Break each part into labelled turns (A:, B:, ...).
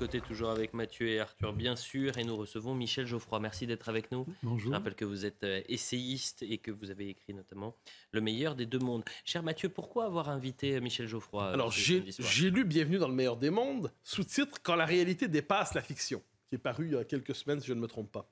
A: côté, toujours avec Mathieu et Arthur, bien sûr, et nous recevons Michel Geoffroy. Merci d'être avec nous.
B: Bonjour.
A: Je rappelle que vous êtes essayiste et que vous avez écrit notamment Le meilleur des deux mondes. Cher Mathieu, pourquoi avoir invité Michel Geoffroy
C: Alors,
A: ce samedi soir?
C: j'ai lu Bienvenue dans le meilleur des mondes, sous-titre Quand la réalité dépasse la fiction, qui est paru il y a quelques semaines, si je ne me trompe pas.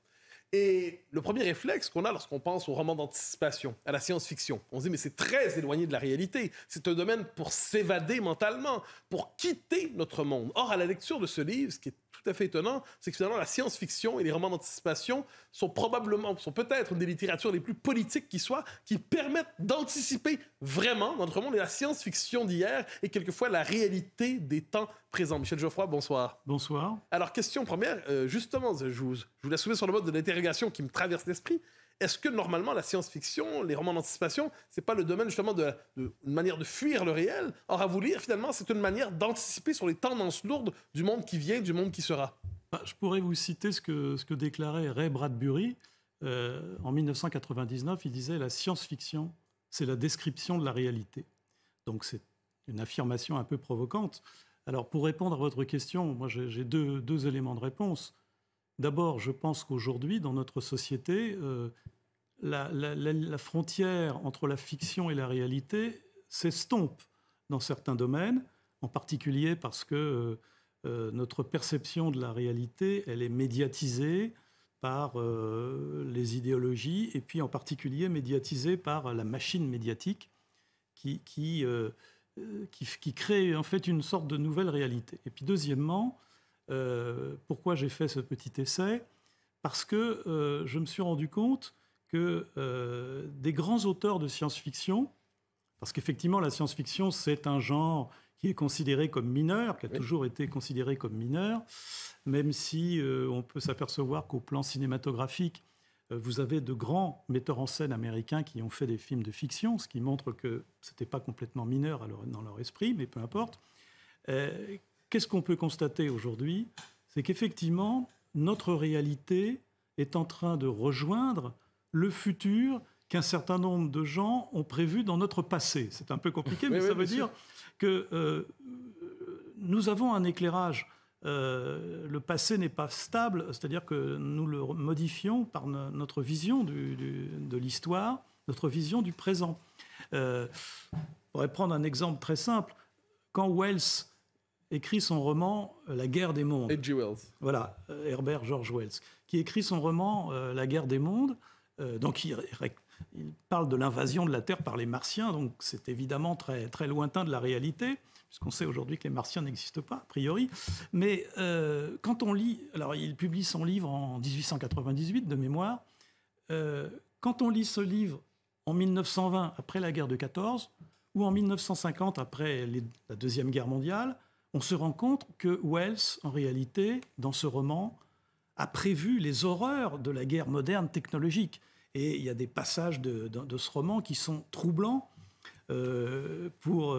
C: Et le premier réflexe qu'on a lorsqu'on pense au roman d'anticipation, à la science-fiction, on se dit, mais c'est très éloigné de la réalité. C'est un domaine pour s'évader mentalement, pour quitter notre monde. Or, à la lecture de ce livre, ce qui est tout à fait étonnant, c'est que finalement, la science-fiction et les romans d'anticipation sont peut-être une des littératures les plus politiques qui soient, qui permettent d'anticiper vraiment notre monde. Et la science-fiction d'hier est quelquefois la réalité des temps présents. Michel Geoffroy, bonsoir.
B: Bonsoir.
C: Alors, question première, justement, je vous la soumets sur le mode de l'interrogation qui me traverse l'esprit. Est-ce que, normalement, la science-fiction, les romans d'anticipation, c'est pas le domaine, justement, une manière de fuir le réel? Or, à vous lire, finalement, c'est une manière d'anticiper sur les tendances lourdes du monde qui vient, du monde qui sera.
B: Je pourrais vous citer ce que déclarait Ray Bradbury en 1999. Il disait « La science-fiction, c'est la description de la réalité ». Donc, c'est une affirmation un peu provocante. Alors, pour répondre à votre question, moi, j'ai deux éléments de réponse. D'abord, je pense qu'aujourd'hui, dans notre société, la frontière entre la fiction et la réalité s'estompe dans certains domaines, en particulier parce que notre perception de la réalité, elle est médiatisée par les idéologies, et puis en particulier médiatisée par la machine médiatique qui crée en fait une sorte de nouvelle réalité. Et puis deuxièmement, pourquoi j'ai fait ce petit essai? Parce que je me suis rendu compte que des grands auteurs de science-fiction, parce qu'effectivement la science-fiction c'est un genre qui est considéré comme mineur, qui a toujours été considéré comme mineur, même si on peut s'apercevoir qu'au plan cinématographique, vous avez de grands metteurs en scène américains qui ont fait des films de fiction, ce qui montre que ce n'était pas complètement mineur dans leur esprit, mais peu importe. Qu'est-ce qu'on peut constater aujourd'hui? C'est qu'effectivement, notre réalité est en train de rejoindre le futur qu'un certain nombre de gens ont prévu dans notre passé. C'est un peu compliqué, mais ça veut dire que nous avons un éclairage. Le passé n'est pas stable, c'est-à-dire que nous le modifions par notre vision de l'histoire, notre vision du présent. On pourrait prendre un exemple très simple. Quand Wells écrit son roman La guerre des mondes.
C: H.G. Wells.
B: Voilà, Herbert George Wells, qui écrit son roman La guerre des mondes. Donc il parle de l'invasion de la Terre par les Martiens, donc c'est évidemment très, très lointain de la réalité, puisqu'on sait aujourd'hui que les Martiens n'existent pas, a priori. Mais quand on lit... Alors il publie son livre en 1898, de mémoire. Quand on lit ce livre en 1920, après la guerre de 14, ou en 1950, après la Deuxième Guerre mondiale, on se rend compte que Wells, en réalité, dans ce roman, a prévu les horreurs de la guerre moderne technologique. Et il y a des passages de ce roman qui sont troublants pour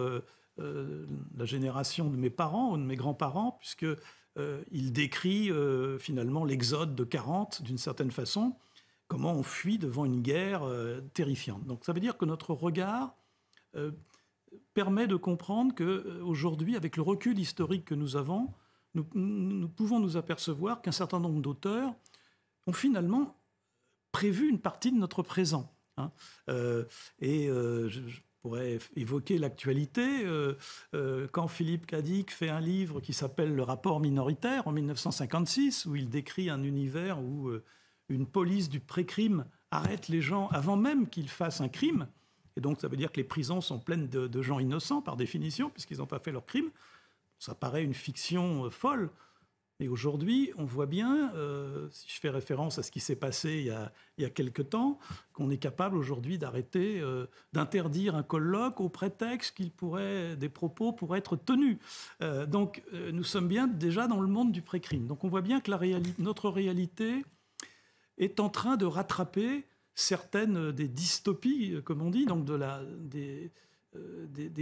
B: la génération de mes parents ou de mes grands-parents, puisqu'il décrit finalement l'exode de 40, d'une certaine façon, comment on fuit devant une guerre terrifiante. Donc ça veut dire que notre regard permet de comprendre qu'aujourd'hui, avec le recul historique que nous avons, nous pouvons nous apercevoir qu'un certain nombre d'auteurs ont finalement prévu une partie de notre présent. Je pourrais évoquer l'actualité. Quand Philippe Cadic fait un livre qui s'appelle « Le rapport minoritaire » en 1956, où il décrit un univers où une police du pré-crime arrête les gens avant même qu'ils fassent un crime. Et donc, ça veut dire que les prisons sont pleines de gens innocents, par définition, puisqu'ils n'ont pas fait leur crime. Ça paraît une fiction folle. Mais aujourd'hui, on voit bien, si je fais référence à ce qui s'est passé il y a quelque temps, qu'on est capable aujourd'hui d'arrêter, d'interdire un colloque au prétexte des propos pourraient être tenus. Donc, nous sommes bien déjà dans le monde du pré-crime. Donc, on voit bien que notre réalité est en train de rattraper certaines des dystopies, comme on dit, donc des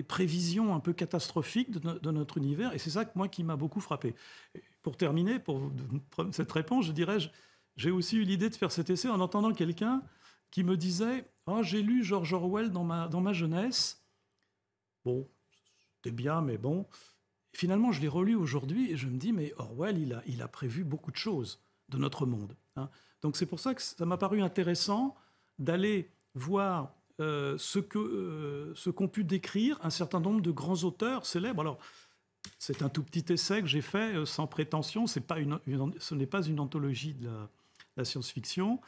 B: prévisions un peu catastrophiques de notre univers. Et c'est ça qui m'a beaucoup frappé. Pour terminer, pour cette réponse, je dirais, j'ai aussi eu l'idée de faire cet essai en entendant quelqu'un qui me disait « Oh, j'ai lu George Orwell dans ma jeunesse. Bon, c'était bien, mais bon. » finalement, je l'ai relu aujourd'hui et je me dis, mais Orwell, il a prévu beaucoup de choses de notre monde. Hein. Donc c'est pour ça que ça m'a paru intéressant d'aller voir ce qu'ont pu décrire un certain nombre de grands auteurs célèbres. Alors, c'est un tout petit essai que j'ai fait sans prétention. Ce n'est pas une anthologie de la science-fiction.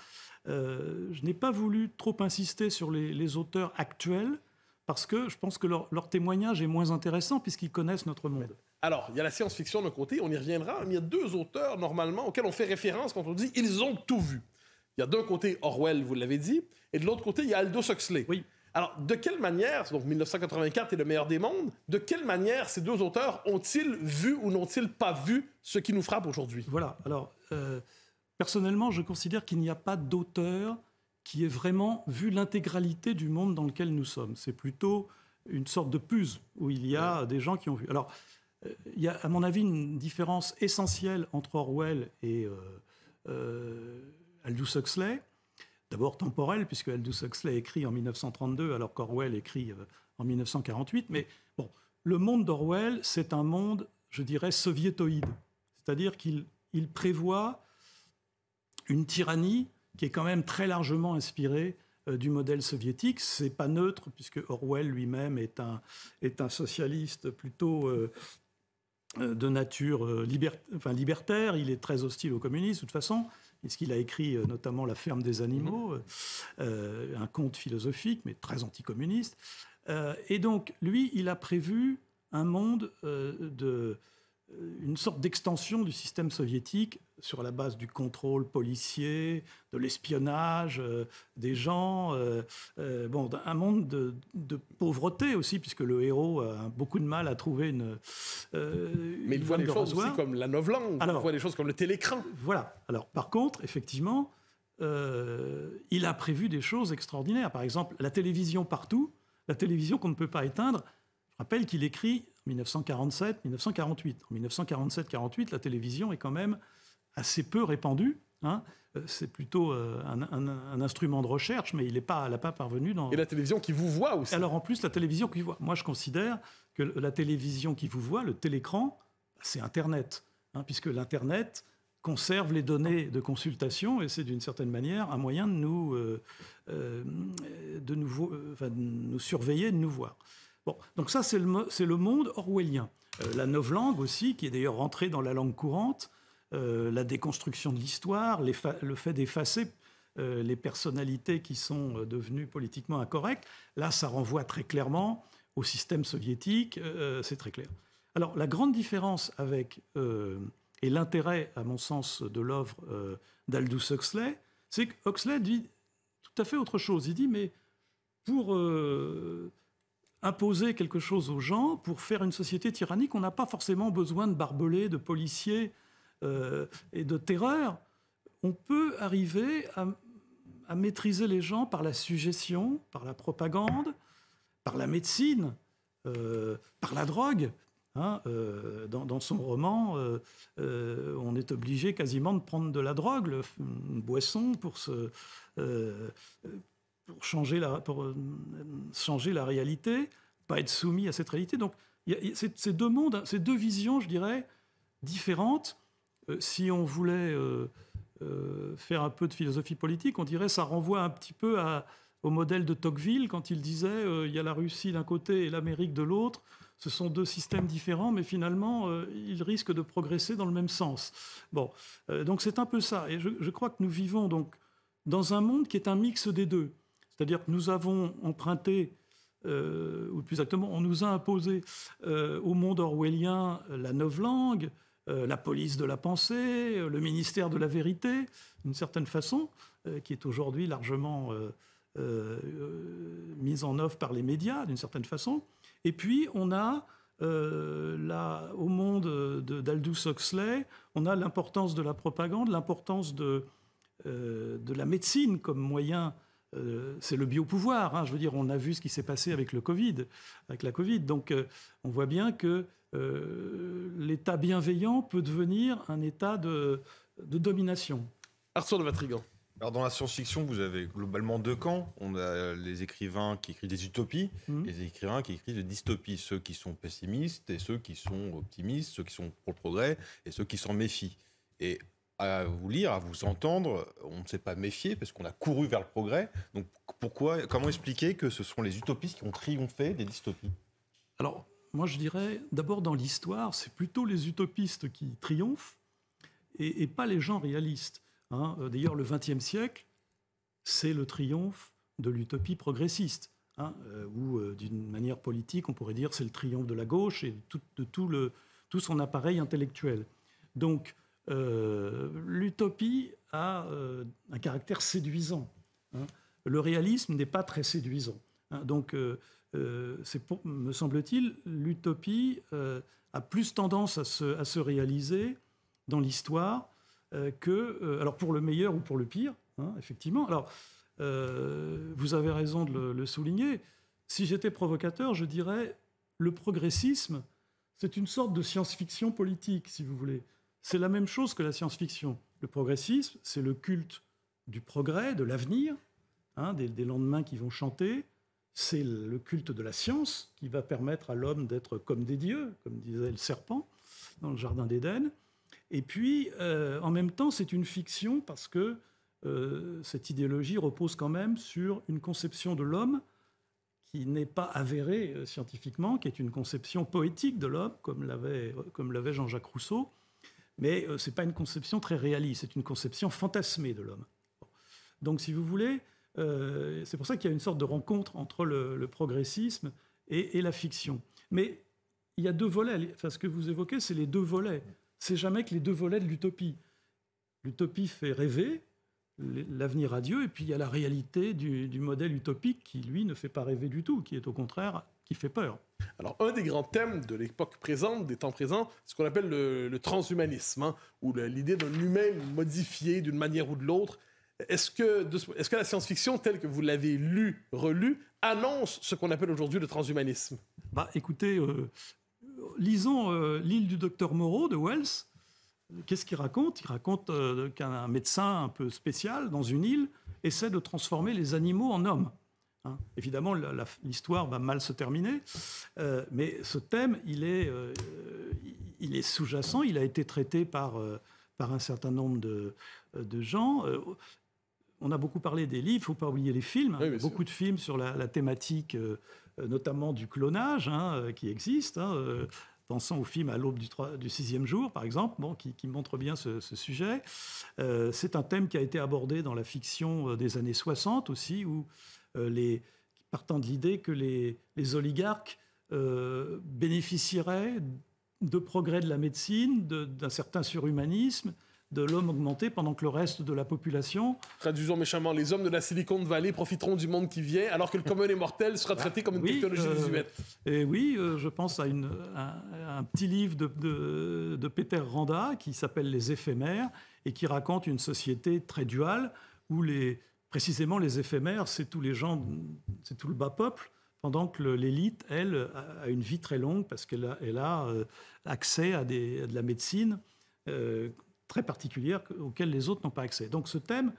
B: Je n'ai pas voulu trop insister sur les auteurs actuels parce que je pense que leur témoignage est moins intéressant puisqu'ils connaissent notre monde.
C: Alors, il y a la science-fiction d'un côté, on y reviendra, mais il y a deux auteurs, normalement, auxquels on fait référence quand on dit « ils ont tout vu ». Il y a d'un côté Orwell, vous l'avez dit, et de l'autre côté, il y a Aldous Huxley.
B: Oui.
C: Alors, de quelle manière, donc 1984 est le meilleur des mondes, de quelle manière ces deux auteurs ont-ils vu ou n'ont-ils pas vu ce qui nous frappe aujourd'hui?
B: Voilà. Alors, personnellement, je considère qu'il n'y a pas d'auteur qui ait vraiment vu l'intégralité du monde dans lequel nous sommes. C'est plutôt une sorte de puzzle où il y a des gens qui ont vu. Alors, il y a, à mon avis, une différence essentielle entre Orwell et Aldous Huxley. D'abord temporelle, puisque Aldous Huxley écrit en 1932, alors qu'Orwell écrit en 1948. Mais bon, le monde d'Orwell, c'est un monde, je dirais, soviétoïde. C'est-à-dire qu'il prévoit une tyrannie qui est quand même très largement inspirée du modèle soviétique. C'est pas neutre, puisque Orwell lui-même est un socialiste plutôt de nature libertaire. Il est très hostile au communisme, de toute façon, puisqu'il a écrit notamment La ferme des animaux, un conte philosophique, mais très anticommuniste. Et donc, lui, il a prévu un monde une sorte d'extension du système soviétique sur la base du contrôle policier, de l'espionnage des gens, un monde de pauvreté aussi, puisque le héros a beaucoup de mal à trouver
C: mais il voit les choses aussi comme la novlangue, il voit les choses comme le télécran.
B: Voilà. Alors, par contre, effectivement, il a prévu des choses extraordinaires. Par exemple, la télévision partout, la télévision qu'on ne peut pas éteindre. Je rappelle qu'il écrit 1947, 1948. En 1947-48, la télévision est quand même assez peu répandue. Hein. C'est plutôt un instrument de recherche, mais elle n'a pas parvenu dans...
C: Et la télévision qui vous voit aussi.
B: Alors en plus, la télévision qui vous voit. Moi, je considère que la télévision qui vous voit, le télécran, c'est Internet. Hein, puisque l'Internet conserve les données de consultation et c'est d'une certaine manière un moyen de nous surveiller, de nous voir. Bon, donc ça, c'est le monde orwellien. La novlangue aussi, qui est d'ailleurs rentrée dans la langue courante, la déconstruction de l'histoire, le fait d'effacer les personnalités qui sont devenues politiquement incorrectes. Là, ça renvoie très clairement au système soviétique, c'est très clair. Alors, la grande différence avec, et l'intérêt, à mon sens, de l'œuvre d'Aldous Huxley, c'est que Huxley dit tout à fait autre chose. Il dit, mais pour... imposer quelque chose aux gens, pour faire une société tyrannique, on n'a pas forcément besoin de barbelés, de policiers et de terreur. On peut arriver à maîtriser les gens par la suggestion, par la propagande, par la médecine, par la drogue. Hein, dans son roman, on est obligé quasiment de prendre de la drogue, une boisson pour changer la réalité, pas être soumis à cette réalité. Donc, il y a ces deux mondes, ces deux visions, je dirais, différentes. Si on voulait faire un peu de philosophie politique, on dirait que ça renvoie un petit peu au modèle de Tocqueville, quand il disait il y a la Russie d'un côté et l'Amérique de l'autre. Ce sont deux systèmes différents, mais finalement, ils risquent de progresser dans le même sens. Bon, donc c'est un peu ça. Et je crois que nous vivons donc dans un monde qui est un mix des deux. C'est-à-dire que nous avons emprunté, ou plus exactement, on nous a imposé au monde orwellien la novlangue, la police de la pensée, le ministère de la vérité, d'une certaine façon, qui est aujourd'hui largement mise en œuvre par les médias, d'une certaine façon. Et puis, on a, au monde d'Aldous Huxley, on a l'importance de la propagande, l'importance de la médecine comme moyen. C'est le biopouvoir. Hein. Je veux dire, on a vu ce qui s'est passé avec la Covid. Donc, on voit bien que l'état bienveillant peut devenir un état de domination.
C: Arthur de Vatrigan.
D: Alors dans la science-fiction, vous avez globalement deux camps. On a les écrivains qui écrivent des utopies et les écrivains qui écrivent des dystopies. Ceux qui sont pessimistes et ceux qui sont optimistes, ceux qui sont pour le progrès et ceux qui s'en méfient. Et à vous lire, à vous entendre, on ne s'est pas méfié parce qu'on a couru vers le progrès. Donc comment expliquer que ce sont les utopistes qui ont triomphé des dystopies?
B: Alors, moi je dirais, d'abord dans l'histoire, c'est plutôt les utopistes qui triomphent et pas les gens réalistes. Hein. D'ailleurs, le XXe siècle, c'est le triomphe de l'utopie progressiste, hein, ou d'une manière politique, on pourrait dire c'est le triomphe de la gauche et de tout son appareil intellectuel. Donc, l'utopie a un caractère séduisant. Hein. Le réalisme n'est pas très séduisant. Hein. Donc, me semble-t-il, l'utopie a plus tendance à se réaliser dans l'histoire alors pour le meilleur ou pour le pire, hein, effectivement. Alors, vous avez raison de le souligner. Si j'étais provocateur, je dirais le progressisme, c'est une sorte de science-fiction politique, si vous voulez. C'est la même chose que la science-fiction. Le progressisme, c'est le culte du progrès, de l'avenir, hein, des lendemains qui vont chanter. C'est le culte de la science qui va permettre à l'homme d'être comme des dieux, comme disait le serpent dans le Jardin d'Éden. Et puis, en même temps, c'est une fiction parce que cette idéologie repose quand même sur une conception de l'homme qui n'est pas avérée scientifiquement, qui est une conception poétique de l'homme, comme l'avait Jean-Jacques Rousseau. Mais ce n'est pas une conception très réaliste, c'est une conception fantasmée de l'homme. Donc, si vous voulez, c'est pour ça qu'il y a une sorte de rencontre entre le progressisme et la fiction. Mais il y a deux volets. Enfin, ce que vous évoquez, c'est les deux volets. C'est jamais que les deux volets de l'utopie. L'utopie fait rêver, l'avenir à Dieu, et puis il y a la réalité du modèle utopique qui, lui, ne fait pas rêver du tout, qui est au contraire, qui fait peur.
C: Alors, un des grands thèmes de l'époque présente, des temps présents, c'est ce qu'on appelle le transhumanisme, hein, ou l'idée d'un humain modifié d'une manière ou de l'autre. Est-ce que la science-fiction, telle que vous l'avez lue, relue, annonce ce qu'on appelle aujourd'hui le transhumanisme?
B: Écoutez, lisons L'île du docteur Moreau de Wells. Qu'est-ce qu'il raconte? Il raconte qu'un médecin un peu spécial, dans une île, essaie de transformer les animaux en hommes. Hein. Évidemment, l'histoire va mal se terminer, mais ce thème, il est sous-jacent, il a été traité par un certain nombre de gens. On a beaucoup parlé des livres, il ne faut pas oublier les films. Oui, beaucoup de films sur la thématique, notamment du clonage, hein, qui existe. Hein, pensons au film À l'aube du sixième jour, par exemple, qui montre bien ce sujet. C'est un thème qui a été abordé dans la fiction des années 60 aussi, où partant de l'idée que les oligarques bénéficieraient de progrès de la médecine, d'un certain surhumanisme, de l'homme augmenté pendant que le reste de la population...
C: Traduisons méchamment, les hommes de la Silicon Valley profiteront du monde qui vient, alors que le commun des mortels sera traité comme une technologie désuète.
B: Et oui, je pense à un petit livre de Peter Randa qui s'appelle Les éphémères et qui raconte une société très duale où précisément les éphémères, c'est tous les gens, c'est tout le bas peuple, pendant que l'élite, elle, a une vie très longue parce qu'elle a accès à de la médecine très particulière auxquelles les autres n'ont pas accès. Donc ce thème,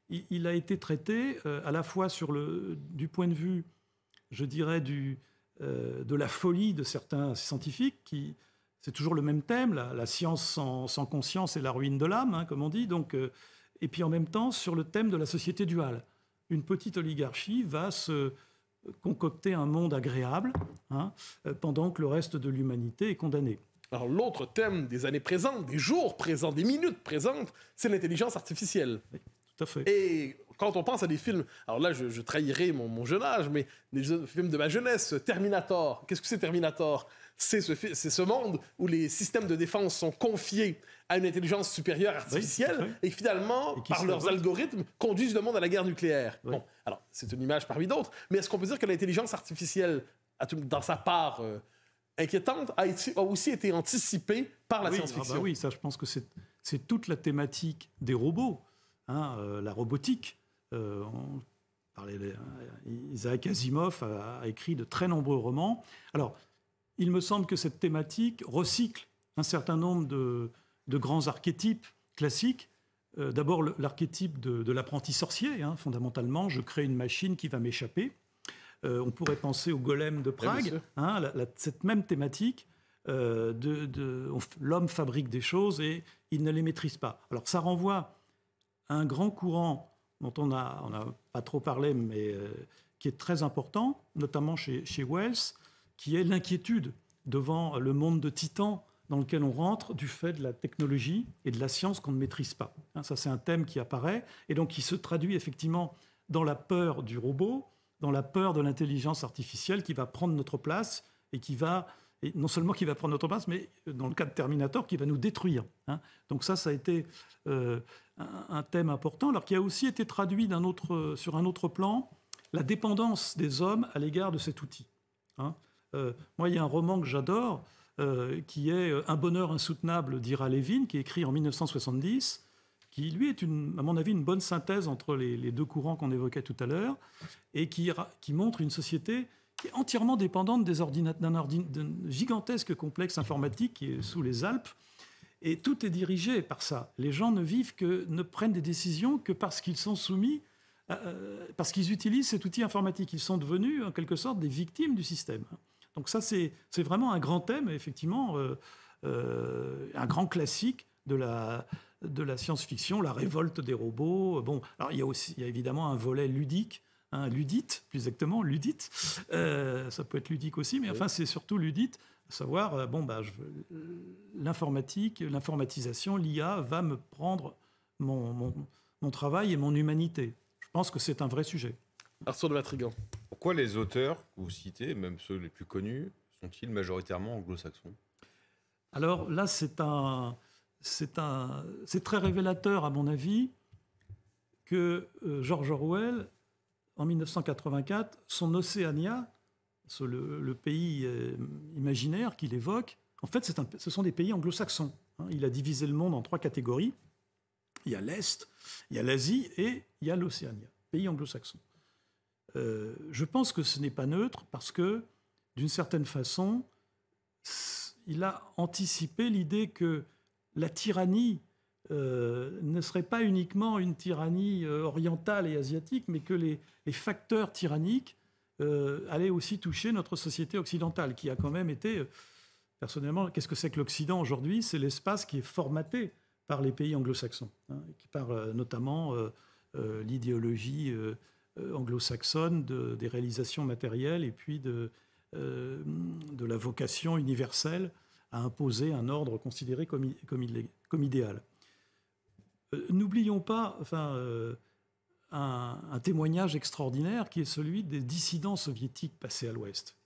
B: il a été traité à la fois du point de vue, je dirais, de la folie de certains scientifiques, c'est toujours le même thème, la science sans conscience est la ruine de l'âme, hein, comme on dit, donc, et puis en même temps sur le thème de la société duale. Une petite oligarchie va se concocter un monde agréable, hein, pendant que le reste de l'humanité est condamné.
C: Alors l'autre thème des années présentes, des jours présents, des minutes présentes, c'est l'intelligence artificielle.
B: Oui, tout à fait.
C: Et quand on pense à des films, alors là je trahirai mon jeune âge, mais des films de ma jeunesse, Terminator, qu'est-ce que c'est Terminator? C'est ce monde où les systèmes de défense sont confiés à une intelligence supérieure artificielle et finalement, par leurs algorithmes, conduisent le monde à la guerre nucléaire. Oui. Bon, alors c'est une image parmi d'autres, mais est-ce qu'on peut dire que l'intelligence artificielle, dans sa part inquiétante, a aussi été anticipée par la science-fiction?
B: Oui, ça je pense que c'est toute la thématique des robots, hein, la robotique. Isaac Asimov a écrit de très nombreux romans. Alors, il me semble que cette thématique recycle un certain nombre de grands archétypes classiques. d'abord l'archétype de l'apprenti sorcier, hein, fondamentalement, je crée une machine qui va m'échapper. On pourrait penser au golem de Prague, hein, cette même thématique, l'homme fabrique des choses et il ne les maîtrise pas. Alors ça renvoie à un grand courant dont on n'a pas trop parlé, mais qui est très important, notamment chez Wells, qui est l'inquiétude devant le monde de titans dans lequel on rentre du fait de la technologie et de la science qu'on ne maîtrise pas. Ça, c'est un thème qui apparaît et donc qui se traduit effectivement dans la peur du robot, dans la peur de l'intelligence artificielle qui va prendre notre place et non seulement qui va prendre notre place, mais dans le cas de Terminator, qui va nous détruire. Donc ça a été un thème important, alors qui a aussi été traduit sur un autre plan, la dépendance des hommes à l'égard de cet outil. Moi, il y a un roman que j'adore, qui est Un bonheur insoutenable d'Ira Levin, qui est écrit en 1970, qui, lui, est, à mon avis, une bonne synthèse entre les deux courants qu'on évoquait tout à l'heure, et qui montre une société qui est entièrement dépendante d'un gigantesque complexe informatique qui est sous les Alpes, et tout est dirigé par ça. Les gens ne prennent des décisions que parce qu'ils sont soumis, parce qu'ils utilisent cet outil informatique. Ils sont devenus, en quelque sorte, des victimes du système. Donc ça, c'est vraiment un grand thème, effectivement, un grand classique de la science-fiction, la révolte des robots. Bon, alors il y a évidemment un volet ludique, ludite, plus exactement, ludite. Ça peut être ludique aussi, mais enfin, c'est surtout ludite, à savoir, l'informatique, l'informatisation, l'IA va me prendre mon travail et mon humanité. Je pense que c'est un vrai sujet.
C: Arthur de Matrigan.
D: Pourquoi les auteurs que vous citez, même ceux les plus connus, sont-ils majoritairement anglo-saxons?
B: Alors là, c'est très révélateur, à mon avis, que George Orwell, en 1984, son Océania, le pays imaginaire qu'il évoque, en fait, ce sont des pays anglo-saxons. Il a divisé le monde en 3 catégories. Il y a l'Est, il y a l'Asie et il y a l'Océania, pays anglo-saxons. Je pense que ce n'est pas neutre parce que, d'une certaine façon, il a anticipé l'idée que la tyrannie ne serait pas uniquement une tyrannie orientale et asiatique, mais que les facteurs tyranniques allaient aussi toucher notre société occidentale, qui a quand même été, personnellement, qu'est-ce que c'est que l'Occident aujourd'hui? C'est l'espace qui est formaté par les pays anglo-saxons, par notamment l'idéologie anglo-saxonne des réalisations matérielles et puis de la vocation universelle à imposer un ordre considéré comme idéal. N'oublions pas un témoignage extraordinaire qui est celui des dissidents soviétiques passés à l'Ouest.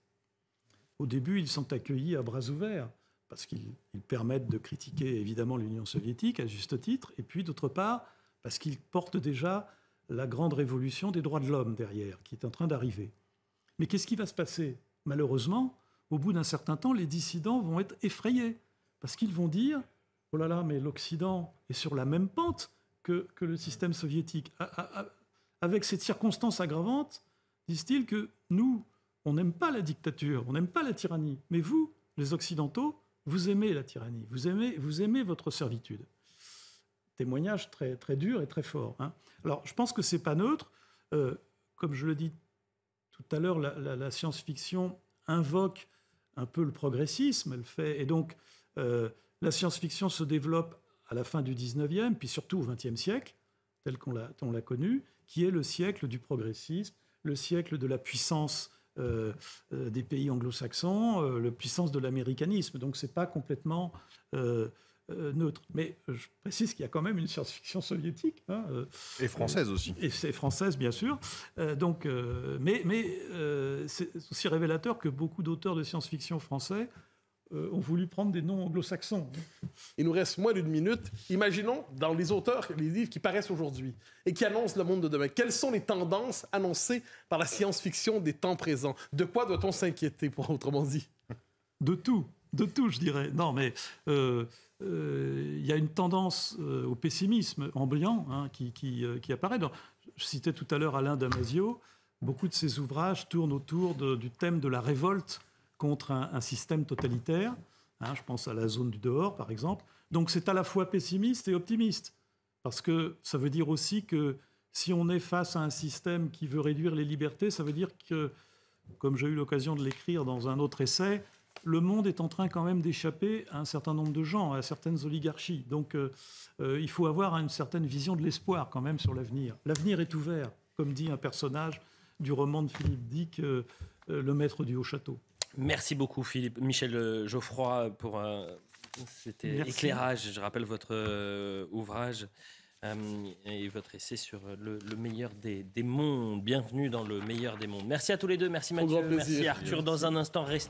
B: Au début, ils sont accueillis à bras ouverts parce qu'ils permettent de critiquer évidemment l'Union soviétique à juste titre, et puis d'autre part parce qu'ils portent déjà la grande révolution des droits de l'homme derrière, qui est en train d'arriver. Mais qu'est-ce qui va se passer? Malheureusement, au bout d'un certain temps, les dissidents vont être effrayés, parce qu'ils vont dire « Oh là là, mais l'Occident est sur la même pente que le système soviétique. » Avec cette circonstance aggravante, disent-ils que nous, on n'aime pas la dictature, on n'aime pas la tyrannie, mais vous, les Occidentaux, vous aimez la tyrannie, vous aimez votre servitude. Témoignage très, très dur et très fort. Alors, je pense que ce n'est pas neutre. Comme je le dis tout à l'heure, la science-fiction invoque un peu le progressisme. Elle fait, et donc, la science-fiction se développe à la fin du 19e, puis surtout au 20e siècle, tel qu'on l'a connu, qui est le siècle du progressisme, le siècle de la puissance des pays anglo-saxons, la puissance de l'américanisme. Donc, ce n'est pas complètement neutre. Mais je précise qu'il y a quand même une science-fiction soviétique.
D: Et française aussi.
B: Et c'est française, bien sûr. Mais c'est aussi révélateur que beaucoup d'auteurs de science-fiction français ont voulu prendre des noms anglo-saxons.
C: Il nous reste moins d'une minute. Imaginons, dans les auteurs, les livres qui paraissent aujourd'hui et qui annoncent le monde de demain, quelles sont les tendances annoncées par la science-fiction des temps présents? De quoi doit-on s'inquiéter, autrement dit? De tout, je dirais. Non, mais il y a une tendance au pessimisme ambiant qui apparaît. Je citais tout à l'heure Alain Damasio. Beaucoup de ses ouvrages tournent autour du thème de la révolte contre un système totalitaire. Je pense à La zone du dehors, par exemple. Donc c'est à la fois pessimiste et optimiste.
B: Parce que ça veut dire aussi que si on est face à un système qui veut réduire les libertés, ça veut dire que, comme j'ai eu l'occasion de l'écrire dans un autre essai, le monde est en train quand même d'échapper à un certain nombre de gens, à certaines oligarchies. Donc il faut avoir une certaine vision de l'espoir quand même sur l'avenir. L'avenir est ouvert, comme dit un personnage du roman de Philippe Dick, Le Maître du Haut-Château.
A: Merci beaucoup Michel Geoffroy pour cet éclairage. Je rappelle votre ouvrage et votre essai sur le meilleur des mondes. Bienvenue dans le meilleur des mondes. Merci à tous les deux. Merci Mathieu. Merci Arthur. Dans un instant, restez